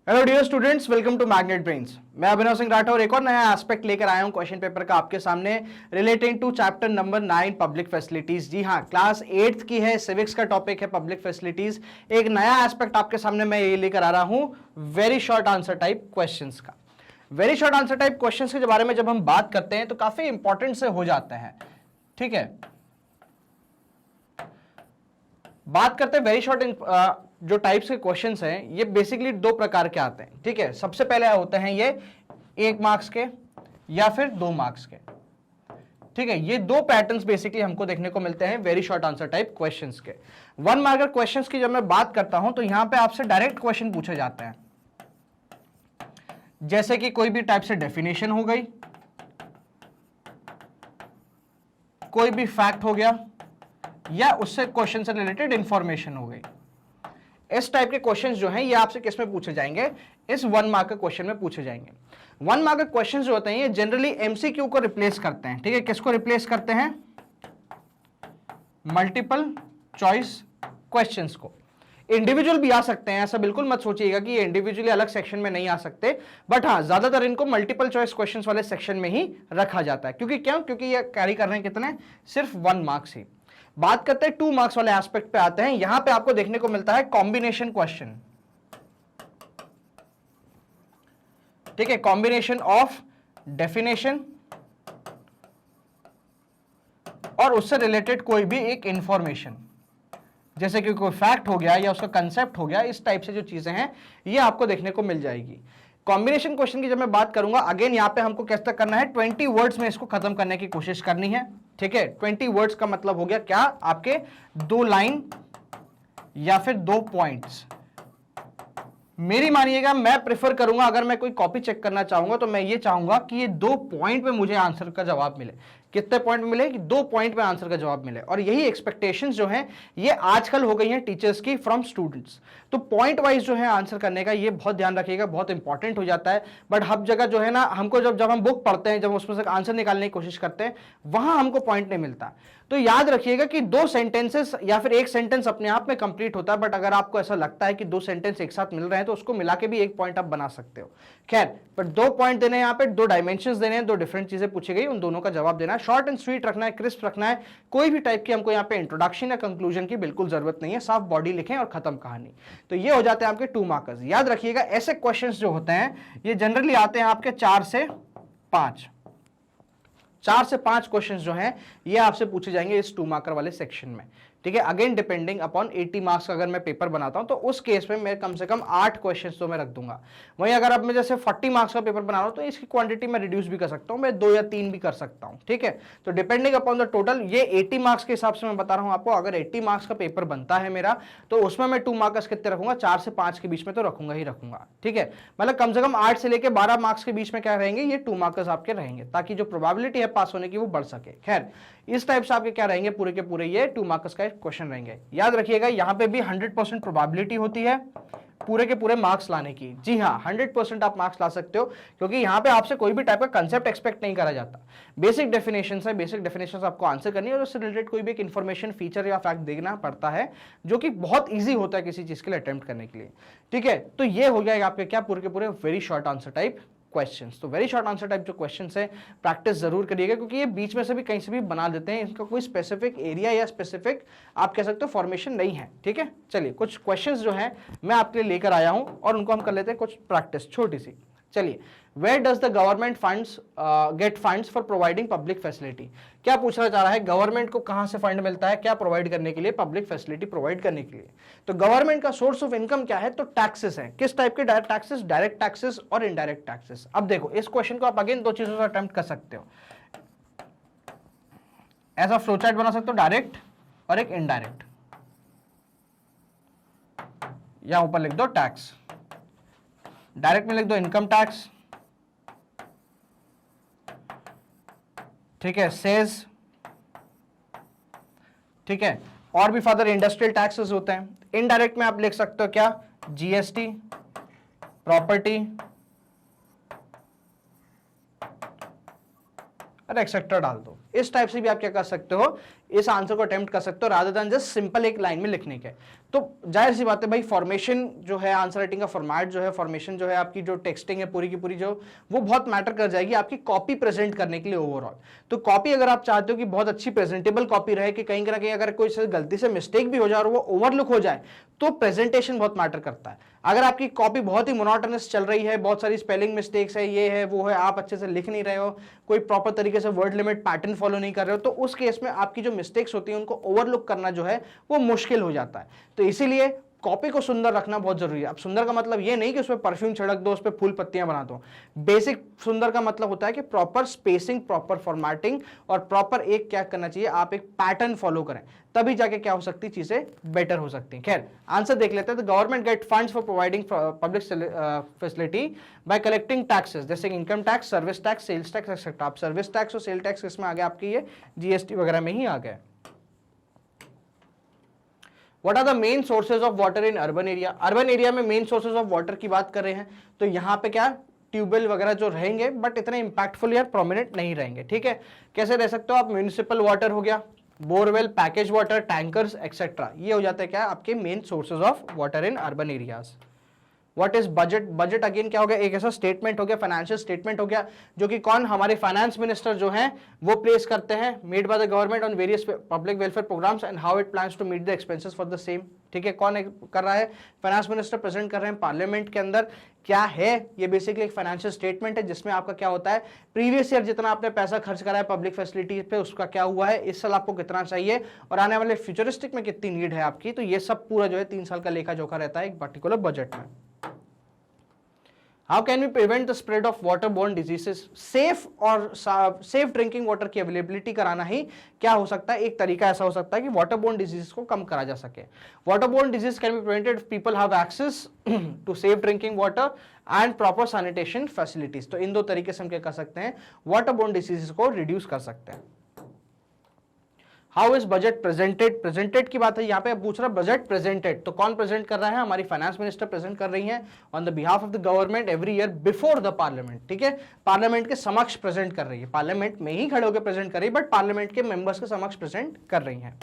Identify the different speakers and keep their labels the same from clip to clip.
Speaker 1: Hello dear students, welcome to Magnet Brains. मैं अभिनव सिंह राठौर एक और नया एस्पेक्ट लेकर आया हूं क्वेश्चन पेपर का आपके सामने relating to chapter number 9 public facilities. जी हां, क्लास 8th की है, सिविक्स का टॉपिक है पब्लिक फैसिलिटीज। एक नया एस्पेक्ट आपके सामने मैं ये लेकर आ रहा हूं, very short answer type questions का। Very short answer type questions के बारे में जब हम बात करते हैं तो काफी इंपॉर्टेंट से हो जाते हैं। ठीक है, बात करते हैं वेरी शॉर्ट जो टाइप्स के क्वेश्चंस हैं, ये बेसिकली दो प्रकार के आते हैं। ठीक है, सबसे पहले होते हैं ये 1 मार्क्स के या फिर 2 मार्क्स के। ठीक है, ये दो पैटर्न्स बेसिकली हमको देखने को मिलते हैं very short answer type questions के। 1 मार्कर क्वेश्चंस की जब मैं बात करता हूं तो यहां पे आपसे डायरेक्ट क्वेश्चन पूछे जाते हैं, जैसे कि कोई भी टाइप से डेफिनेशन हो गई, कोई भी फैक्ट हो गया, या उससे क्वेश्चन से रिलेटेड इंफॉर्मेशन हो गई। इस टाइप के क्वेश्चंस जो हैं ये आपसे किस में पूछे जाएंगे? इस 1 मार्क के क्वेश्चन में पूछे जाएंगे। 1 मार्क के क्वेश्चंस जो होते हैं ये जनरली एमसीक्यू को रिप्लेस करते हैं। ठीक है, किसको रिप्लेस करते हैं? मल्टीपल चॉइस क्वेश्चंस को। इंडिविजुअल भी आ सकते हैं, ऐसा बिल्कुल मत सोचिएगा कि ये इंडिविजुअली अलग सेक्शन में नहीं आ सकते, बट हाँ, ज्यादातर इनको मल्टीपल चॉइस क्वेश्चंस वाले सेक्शन में ही रखा जाता है। क्योंकि ये कैरी कर रहे हैं कितने? सिर्फ 1 मार्क्स ही। बात करते हैं 2 मार्क्स वाले एस्पेक्ट पे आते हैं। यहां पे आपको देखने को मिलता है कॉम्बिनेशन क्वेश्चन। ठीक है, कॉम्बिनेशन ऑफ डेफिनेशन और उससे रिलेटेड कोई भी एक इंफॉर्मेशन, जैसे कि कोई फैक्ट हो गया या उसका कंसेप्ट हो गया। इस टाइप से जो चीजें हैं ये आपको देखने को मिल जाएगी। कॉम्बिनेशन क्वेश्चन की जब मैं बात करूंगा, अगेन यहां पे हमको कैसे करना है? 20 वर्ड्स में इसको खत्म करने की कोशिश करनी है। ठीक है, 20 वर्ड्स का मतलब हो गया क्या? आपके 2 लाइन या फिर 2 पॉइंट्स। मेरी मानिएगा, मैं प्रेफर करूंगा, अगर मैं कोई कॉपी चेक करना चाहूंगा तो मैं ये चाहूंगा कि ये 2 पॉइंट पे मुझे आंसर का जवाब मिले। कितने पॉइंट में मिले? कि 2 पॉइंट पे आंसर का जवाब मिले। और यही एक्सपेक्टेशंस जो हैं ये आजकल हो गई हैं टीचर्स की फ्रॉम स्टूडेंट्स। तो पॉइंट वाइज जो है आंसर करने का ये बहुत ध्यान रखिएगा, बहुत इंपॉर्टेंट हो जाता है। बट हर जगह जो है ना, हमको जब हम बुक पढ़ते हैं, जब उसमें से आंसर निकालने की कोशिश करते हैं, वहां हमको पॉइंट नहीं मिलता। तो याद रखिएगा कि 2 सेंटेंसेस या फिर 1 सेंटेंस अपने आप में कंप्लीट होता है, बट अगर आपको ऐसा लगता है कि 2 सेंटेंस एक साथ मिल रहे हैं तो उसको मिला के भी 1 पॉइंट आप बना सकते हो। खैर, बट 2 पॉइंट देने, यहाँ पे 2 डायमेंशंस देने हैं, 2 डिफरेंट चीजें पूछी गई, उन दोनों का जवाब देना है। शॉर्ट एंड स्वीट रखना है, क्रिस्प रखना है। कोई भी टाइप की हमको यहाँ पे इंट्रोडक्शन या कंक्लूजन की बिल्कुल जरूरत नहीं है। साफ बॉडी लिखें और खत्म कहानी। तो ये हो जाते हैं आपके 2 मार्कर्स। याद रखिएगा, ऐसे क्वेश्चंस जो होते हैं ये जनरली आते हैं आपके 4 से 5 क्वेश्चंस जो हैं ये आपसे पूछे जाएंगे इस 2 मार्कर वाले सेक्शन में। ठीक है, अगेन डिपेंडिंग अपॉन 80 मार्क्स का अगर मैं पेपर बनाता हूं तो उस केस में मैं कम से कम 8 क्वेश्चंस तो मैं रख दूंगा। वहीं अगर अब मैं जैसे 40 मार्क्स का पेपर बना रहा हूं तो इसकी क्वांटिटी मैं रिड्यूस भी कर सकता हूं, मैं 2 या 3 भी कर सकता हूं। ठीक है, तो डिपेंडिंग अपॉन द टोटल, ये 80 मार्क्स के हिसाब से मैं बता रहा हूं आपको। अगर 80 मार्क्स का पेपर बनता है मेरा तो उसमें मैं 2 मार्क्स कितने रखूंगा? 4 से 5 के बीच में तो रखूंगा ही रखूंगा। ठीक है, मतलब कम से कम 8 से लेकर 12 मार्क्स के बीच में क्या रहेंगे? ये 2 मार्क्स आपके रहेंगे, ताकि जो प्रोबेबिलिटी है पास होने की वो बढ़ सके। खैर, इस टाइप से आपके क्या रहेंगे? पूरे के पूरे ये 2 मार्क्स का क्वेश्चन रहेंगे। याद रखिएगा, यहां पे भी 100% प्रोबेबिलिटी होती है पूरे के पूरे मार्क्स लाने की। जी हां, 100% आप मार्क्स ला सकते हो, क्योंकि यहां पे आपसे कोई भी टाइप का कंसेप्ट एक्सपेक्ट नहीं करा जाता। बेसिक डेफिनेशंस है, बेसिक डेफिनेशंस आपको आंसर करनी है और उससे रिलेटेड कोई भी एक इंफॉर्मेशन, फीचर या फैक्ट देना पड़ता है, जो कि बहुत ईजी होता है किसी चीज के लिए अटेम्प्ट करने के लिए। ठीक है, तो ये हो गया आपके क्या? पूरे के पूरे very short answer type questions. तो वेरी शॉर्ट आंसर टाइप जो क्वेश्चंस है प्रैक्टिस जरूर करिएगा, क्योंकि ये बीच में से भी कहीं से भी बना देते हैं, इनका कोई स्पेसिफिक एरिया या स्पेसिफिक आप कह सकते हो फॉर्मेशन नहीं है। ठीक है, चलिए कुछ क्वेश्चंस जो हैं मैं आपके लिए लेकर आया हूं और उनको हम कर लेते हैं कुछ प्रैक्टिस छोटी सी। चलिए, where does the government funds get funds for providing public facility? क्या पूछना चाह रहा है? गवर्नमेंट को कहां से फंड मिलता है क्या प्रोवाइड करने के लिए? पब्लिक फैसिलिटी प्रोवाइड करने के लिए। तो गवर्नमेंट का सोर्स ऑफ इनकम क्या है? तो टैक्सेस है। किस टाइप के टैक्सेस? डायरेक्ट टैक्सेस और इनडायरेक्ट टैक्सेस। अब देखो, इस क्वेश्चन को आप अगेन 2 चीजों से अटेम्प्ट कर सकते हो। ऐसा फ्लो चार्ट बना सकते हो, डायरेक्ट और एक इनडायरेक्ट, या ऊपर लिख दो टैक्स। डायरेक्ट में लिख दो इनकम टैक्स, ठीक है, सेज, ठीक है, और भी फर्दर इंडस्ट्रियल टैक्सेस होते हैं। इनडायरेक्ट में आप लिख सकते हो क्या? जीएसटी, प्रॉपर्टी और एक्सेट्रा डाल दो। इस टाइप से भी आप क्या कर सकते हो, इस आंसर को अटेम्प्ट कर सकते हो रादर देन जस्ट सिंपल एक लाइन में लिखने के। तो जाहिर सी बात है भाई, फॉर्मेशन जो है, आंसर राइटिंग का फॉर्मेट जो है, फॉर्मेशन जो है, आपकी जो टेक्सटिंग है पूरी की पूरी जो, वो बहुत मैटर कर जाएगी आपकी कॉपी प्रेजेंट करने के लिए ओवरऑल। तो कॉपी अगर आप चाहते हो कि बहुत अच्छी प्रेजेंटेबल कॉपी रहे, कि कहीं ना कहीं अगर कोई से गलती से मिस्टेक भी हो जाए और वो ओवरलुक हो जाए, तो प्रेजेंटेशन बहुत मैटर करता है। अगर आपकी कॉपी बहुत ही मोनोटोनस चल रही है, बहुत सारी स्पेलिंग मिस्टेक्स है, ये है वो है, आप अच्छे से लिख नहीं रहे हो, कोई प्रॉपर तरीके से वर्ड लिमिट पैटर्न फॉलो नहीं कर रहे हो, तो उस केस में आपकी जो मिस्टेक्स होती है उनको ओवरलुक करना जो है वो मुश्किल हो जाता है। तो इसीलिए कॉपी को सुंदर रखना बहुत जरूरी है। अब सुंदर का मतलब ये नहीं कि उसमें परफ्यूम छिड़क दो, उस पर फूल पत्तियां बना दो। बेसिक सुंदर का मतलब होता है कि प्रॉपर स्पेसिंग, प्रॉपर फॉर्मेटिंग और प्रॉपर एक क्या करना चाहिए, आप एक पैटर्न फॉलो करें, तभी जाके क्या हो सकती चीजें बेटर हो सकती हैं। खैर आंसर देख लेते हैं। तो government get funds for providing public facility by collecting taxes, जैसे income tax, service tax, sales tax etcetera. आप सर्विस टैक्स और सेल टैक्स इसमें आ गया, आपकी ये जीएसटी वगैरह में ही आ गया। What are the main sources of water in urban area? Urban area में मेन सोर्सेज ऑफ वाटर की बात कर रहे हैं, तो यहाँ पे क्या ट्यूबवेल वगैरह जो रहेंगे, बट इतने इंपैक्टफुल या प्रोमिनेंट नहीं रहेंगे। ठीक है, कैसे रह सकते हो आप, म्यूनिसिपल वाटर हो गया, borewell, package water, tankers etcetera, ये हो जाते हैं क्या आपके main sources of water in urban areas. What is budget? Budget again क्या हो गया, एक ऐसा स्टेटमेंट हो गया, फाइनेंशियल स्टेटमेंट हो गया, जो कि कौन, हमारे फाइनेंस मिनिस्टर जो हैं वो प्लेस करते हैं, made by the government on various public welfare programmes and how it plans to meet the expenses for the same. ठीक है, कौन कर रहा है, फाइनेंस मिनिस्टर प्रेजेंट कर रहे हैं पार्लियामेंट के अंदर। क्या है ये, बेसिकली एक फाइनेंशियल स्टेटमेंट है जिसमें आपका क्या होता है, प्रीवियस ईयर जितना आपने पैसा खर्च करा है पब्लिक फैसिलिटी पे, उसका क्या हुआ है, इस साल आपको कितना चाहिए और आने वाले फ्यूचरिस्टिक में कितनी नीड है आपकी। तो ये सब पूरा जो है 3 साल का लेखा जोखा रहता है एक पर्टिकुलर बजट में। How can we prevent the spread of waterborne diseases? Safe और सेफ ड्रिंकिंग वाटर की अवेलेबिलिटी कराना ही क्या हो सकता है, एक तरीका ऐसा हो सकता है कि वाटरबोर्न डिजीज को कम करा जा सके। Waterborne disease can be prevented if people have access to safe drinking water and proper sanitation facilities. तो इन दो तरीके से हम क्या कर सकते हैं, वाटरबोर्न डिजीज को रिड्यूस कर सकते हैं। How is budget presented? Presented की बात है यहाँ पे, पूछ रहा है बजट प्रेजेंटेड, तो कौन प्रेजेंट कर रहा है, हमारी फाइनेंस मिनिस्टर प्रेजेंट कर रही हैं on the behalf of the government every year before the parliament. ठीक है, पार्लियामेंट के समक्ष प्रेजेंट कर रही है, पार्लियामेंट में ही खड़े होकर प्रेजेंट कर रही है, बट पार्लियामेंट के मेंबर्स के समक्ष प्रेजेंट कर रही हैं।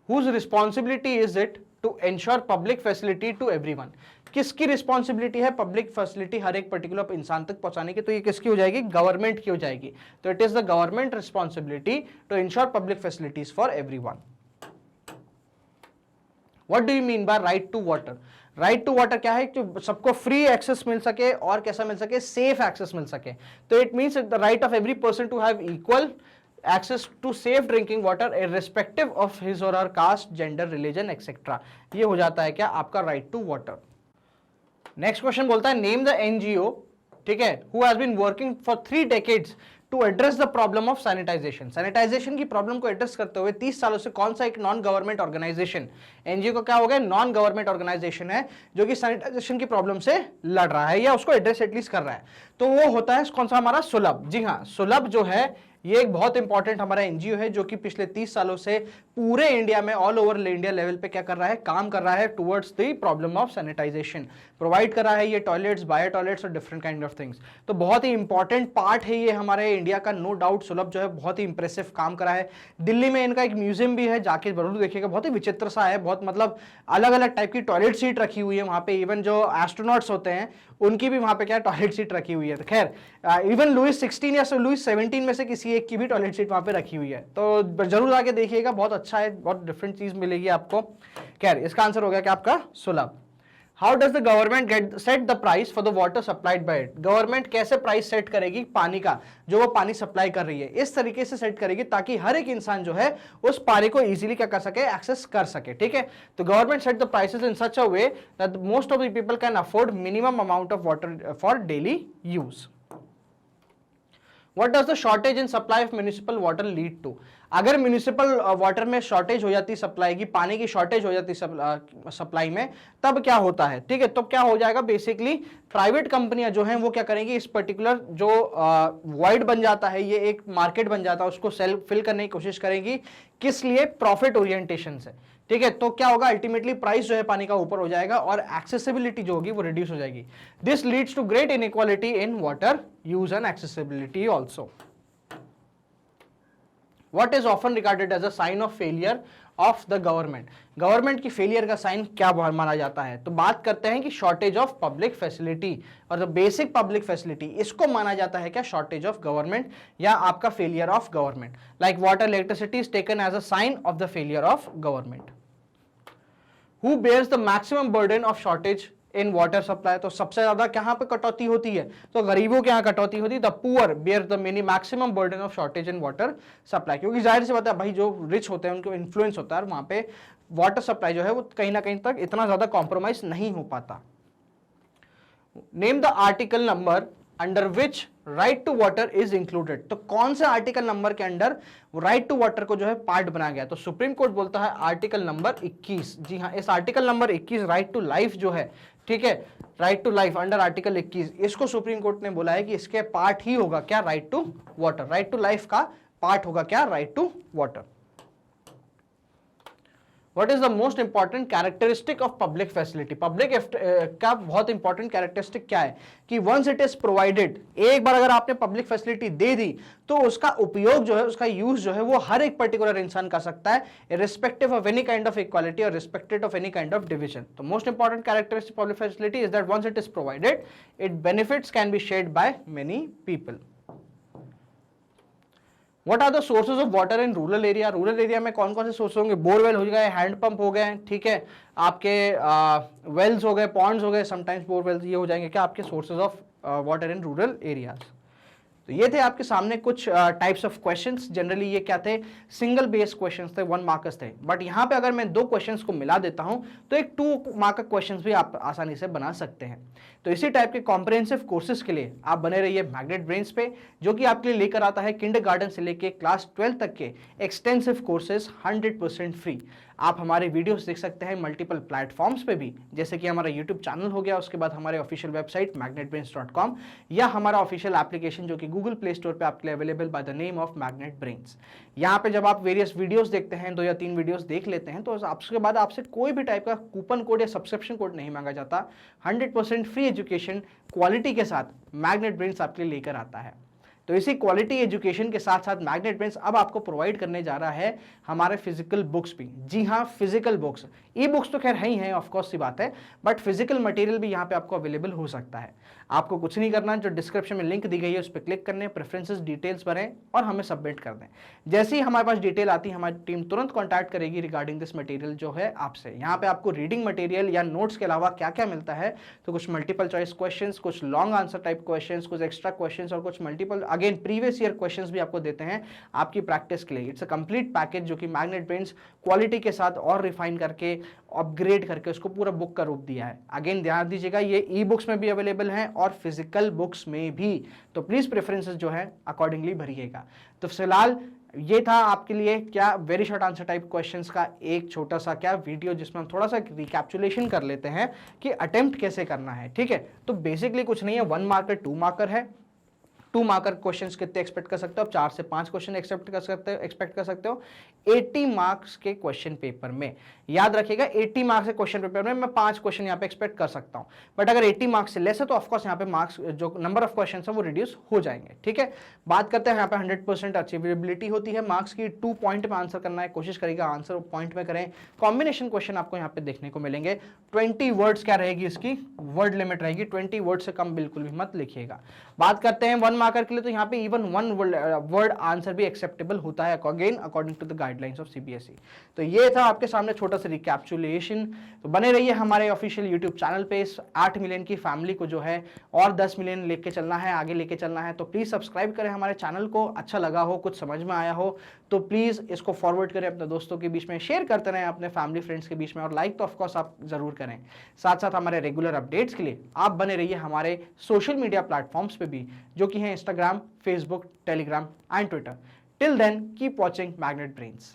Speaker 1: Whose responsibility is it to ensure public facility to everyone? किसकी रिस्पॉन्सिबिलिटी है पब्लिक फैसिलिटी हर एक पर्टिकुलर इंसान तक पहुंचाने की, तो ये किसकी हो जाएगी, गवर्नमेंट की हो जाएगी। तो it is the government responsibility to ensure public facilities for everyone. What do you mean by right to water? Right to water क्या है, कि सबको फ्री एक्सेस मिल सके और कैसा मिल सके, सेफ एक्सेस मिल सके। तो it means the right of every person to have equal access to safe drinking water irrespective of his or her caste, gender, religion, etc. ये हो जाता है क्या आपका right to water। Next question बोलता है नेम द एनजीओ, ठीक है, who has been working for 3 decades to address the problem of sanitization. Sanitization की प्रॉब्लम को एड्रेस करते हुए 30 सालों से कौन सा एक नॉन गवर्नमेंट ऑर्गेनाइजेशन, एनजीओ को क्या हो गया, नॉन गवर्नमेंट ऑर्गेनाइजेशन है जो कि सैनिटाइजेशन की प्रॉब्लम से लड़ रहा है या उसको एड्रेस एटलीस्ट कर रहा है, तो वो होता है कौन सा, हमारा सुलभ। जी हाँ, सुलभ जो है ये एक बहुत इंपॉर्टेंट हमारा एनजीओ है जो कि पिछले 30 सालों से पूरे इंडिया में ऑल ओवर इंडिया लेवल पे क्या कर रहा है, काम कर रहा है towards the problem of sanitization. Provide कर रहा है ये टॉयलेट्स, बायो टॉयलेट्स और डिफरेंट काइंड ऑफ थिंग्स। तो बहुत ही इंपॉर्टेंट पार्ट है ये हमारे इंडिया का, नो डाउट। सुलभ जो है बहुत ही इंप्रेसिव काम करा है। दिल्ली में इनका एक म्यूजियम भी है, जाके जरूर देखिएगा, बहुत ही विचित्र सा है, बहुत मतलब अलग अलग टाइप की टॉयलेट सीट रखी हुई है वहां पे। इवन जो एस्ट्रोनॉट्स होते हैं उनकी भी वहां पे क्या टॉयलेट सीट रखी हुई है। तो खैर इवन लुइस 16 या लुइस 17 में से किसी एक की भी टॉयलेट सीट वहां पे रखी हुई है, तो जरूर आके देखिएगा, बहुत अच्छा है, बहुत डिफरेंट चीज मिलेगी आपको। खैर इसका आंसर हो गया क्या आपका सुलभ। How does the government get set the price for the water supplied by it? Government कैसे प्राइस सेट करेगी पानी का, जो वो पानी सप्लाई कर रही है, इस तरीके से सेट करेगी ताकि हर एक इंसान जो है उस पानी को इजीली क्या कर सके, एक्सेस कर सके। ठीक है, तो government set the prices in such a way that most of the people can afford minimum amount of water for daily use. What does the shortage in supply of municipal water lead to? अगर municipal water में shortage हो जाती, supply की, पानी की shortage हो जाती supply में, तब क्या होता है, ठीक है, तो क्या हो जाएगा, बेसिकली प्राइवेट कंपनियां जो हैं वो क्या करेंगी, इस पर्टिकुलर जो वॉइड बन जाता है, ये एक मार्केट बन जाता है, उसको सेल फिल करने की कोशिश करेंगी, किस लिए, प्रॉफिट ओरिएंटेशन से। ठीक है, तो क्या होगा, अल्टीमेटली प्राइस जो है पानी का ऊपर हो जाएगा और एक्सेसिबिलिटी जो होगी वो रिड्यूस हो जाएगी। This leads to great inequality in water use and accessibility also. What is often regarded as a sign of failure of the government, government की फेलियर का साइन क्या माना जाता है? तो बात करते हैं कि शॉर्टेज ऑफ पब्लिक फैसिलिटी और द बेसिक पब्लिक फैसिलिटी, इसको माना जाता है क्या? शॉर्टेज ऑफ गवर्नमेंट या आपका failure of government. Like water, electricity is taken as a sign of the failure of government. Who bears the maximum burden of shortage in water supply, तो सबसे ज्यादा कहां पे कटौती होती है? तो गरीबों के यहां कटौती होती है। The poor bear the maximum burden of shortage in water supply, क्योंकि जाहिर सी बात है भाई जो रिच होते हैं उनको इन्फ्लुएंस होता है और वहां पे वाटर सप्लाई जो है वो कहीं ना कहीं तक इतना ज्यादा कॉम्प्रोमाइज नहीं हो पाता। Name the article number under which right to water is included, तो कौन से आर्टिकल नंबर के अंडर राइट टू वाटर को जो है पार्ट बनाया गया? तो सुप्रीम कोर्ट बोलता है आर्टिकल नंबर 21। जी हाँ, इस article number 21 right to life जो है, ठीक है, right to life under article 21, इसको सुप्रीम कोर्ट ने बोला है कि इसके पार्ट ही होगा क्या? Right to water. Right to life का पार्ट होगा क्या? Right to water. What is the most important characteristic of public facility? Public का बहुत इंपॉर्टेंट कैरेक्टरिस्टिक क्या है कि once it is provided, एक बार अगर आपने पब्लिक फैसिलिटी दे दी तो उसका उपयोग जो है, उसका यूज जो है वो हर एक पर्टिकुलर इंसान कर सकता है, irrespective of any kind of equality or respected of any kind of division. तो most important characteristic of public facility is that once it is provided, its benefits can be shared by many people. What are the sources of water in rural area? Rural area में कौन कौन से source होंगे? Borewell हो गए, handpump हो गए, ठीक है, आपके वेल्स हो गए, पॉन्ड्स हो गए, समटाइम्स बोरवेल्स, ये हो जाएंगे क्या आपके sources of water in rural areas. तो ये थे आपके सामने कुछ टाइप्स ऑफ क्वेश्चंस। जनरली ये क्या थे? सिंगल बेस्ड क्वेश्चंस थे, 1 मार्कर्स थे। बट यहाँ पे अगर मैं 2 क्वेश्चंस को मिला देता हूं तो एक 2 मार्कर क्वेश्चंस भी आप आसानी से बना सकते हैं। तो इसी टाइप के कॉम्प्रिहेंसिव कोर्सेज के लिए आप बने रहिए मैग्नेट ब्रेन्स पे, जो कि आपके लिए लेकर आता है किंडरगार्टन से लेके क्लास 12 तक के एक्सटेंसिव कोर्सेज 100% फ्री। आप हमारे वीडियोस देख सकते हैं मल्टीपल प्लेटफॉर्म्स पे भी, जैसे कि हमारा यूट्यूब चैनल हो गया, उसके बाद हमारे ऑफिशियल वेबसाइट magnetbrains.com या हमारा ऑफिशियल एप्लीकेशन जो कि गूगल प्ले स्टोर पे आपके लिए available by the name of magnet brains. यहाँ पे जब आप वेरियस वीडियोस देखते हैं, 2 या 3 वीडियोस देख लेते हैं, तो उसके बाद आपसे कोई भी टाइप का कूपन कोड या सब्सक्रिप्शन कोड नहीं मांगा जाता। 100% फ्री एजुकेशन क्वालिटी के साथ मैग्नेट ब्रेन्स आपके लिए लेकर आता है। तो इसी क्वालिटी एजुकेशन के साथ साथ मैग्नेट ब्रेन्स अब आपको प्रोवाइड करने जा रहा है हमारे फिजिकल बुक्स भी। जी हाँ, फिजिकल बुक्स, ई बुक्स तो खैर है ही है, ऑफकोर्स सी बात है, बट फिजिकल मटेरियल भी यहाँ पे आपको अवेलेबल हो सकता है। आपको कुछ नहीं करना, जो डिस्क्रिप्शन में लिंक दी गई है उस पर क्लिक करने, प्रेफरेंसेस डिटेल्स भरें और हमें सबमिट कर दें। जैसे ही हमारे पास डिटेल आती है हमारी टीम तुरंत कॉन्टैक्ट करेगी रिगार्डिंग दिस मटेरियल जो है आपसे। यहाँ पे आपको रीडिंग मटेरियल या नोट्स के अलावा क्या क्या मिलता है, तो कुछ मल्टीपल चॉइस क्वेश्चन, कुछ लॉन्ग आंसर टाइप क्वेश्चन, कुछ एक्स्ट्रा क्वेश्चन और कुछ multiple again previous year questions भी आपको देते हैं आपकी प्रैक्टिस के लिए। इट्स अ कंप्लीट पैकेज जो कि मैग्नेट ब्रेन्स क्वालिटी के साथ और रिफाइन करके अपग्रेड करके उसको पूरा बुक का रूप दिया है। अगेन ध्यान दीजिएगा, ये ई बुक्स में भी अवेलेबल है और फिजिकल बुक्स में भी, तो प्लीज प्रेफरेंसेस जो है अकॉर्डिंगली भरिएगा। तो फिलहाल ये था आपके लिए क्या very short answer type questions का एक छोटा सा क्या वीडियो, जिसमें हम थोड़ा सा रिकैप्चुलेशन कर लेते हैं कि अटेम्प्ट कैसे करना है। ठीक है, तो बेसिकली कुछ नहीं है, 1 मार्कर 2 मार्कर है। 2 मार्कर क्वेश्चंस कितने एक्सपेक्ट कर सकते हो? 4 से 5 क्वेश्चन एक्सपेक्ट कर सकते हो 80 मार्क्स के क्वेश्चन पेपर में। याद रखिएगा 80 मार्क्स के क्वेश्चन पेपर में मैं 5 क्वेश्चन यहाँ पे एक्सपेक्ट कर सकता हूँ, बट अगर 80 मार्क्स से लेस है तो ऑफकोर्स यहाँ पे मार्क्स जो नंबर ऑफ क्वेश्चन है वो रिड्यूस हो जाएंगे। ठीक है, बात करते हैं यहाँ पे 100% अचीवेबिलिटी होती है मार्क्स की। 2 पॉइंट में आंसर करना है, कोशिश करेगा आंसर पॉइंट में करें। कॉम्बिनेशन क्वेश्चन आपको यहाँ पे देखने को मिलेंगे। 20 वर्ड्स क्या रहेगी, इसकी वर्ड लिमिट रहेगी, 20 वर्ड से कम बिल्कुल भी मत लिखिएगा। बात करते हैं 1 मार्कर के लिए, तो यहाँ पे इवन 1 वर्ड आंसर भी एक्सेप्टेबल होता है again according to the guidelines of CBSE. तो ये था आपके सामने छोटा सा रिकैप्चुलेशन। तो बने रहिए हमारे ऑफिशियल यूट्यूब चैनल पे। इस 8 मिलियन की फैमिली को जो है और 10 मिलियन लेके चलना है, आगे लेके चलना है। तो प्लीज सब्सक्राइब करें हमारे चैनल को। अच्छा लगा हो, कुछ समझ में आया हो तो प्लीज इसको फॉरवर्ड करें अपने दोस्तों के बीच में, शेयर करते रहें अपने फैमिली फ्रेंड्स के बीच में, और लाइक तो ऑफकोर्स आप जरूर करें। साथ साथ हमारे रेगुलर अपडेट्स के लिए आप बने रहिए हमारे सोशल मीडिया प्लेटफॉर्म्स पे भी, जो कि हैं Instagram, Facebook, Telegram and Twitter. Till then keep watching Magnet brains.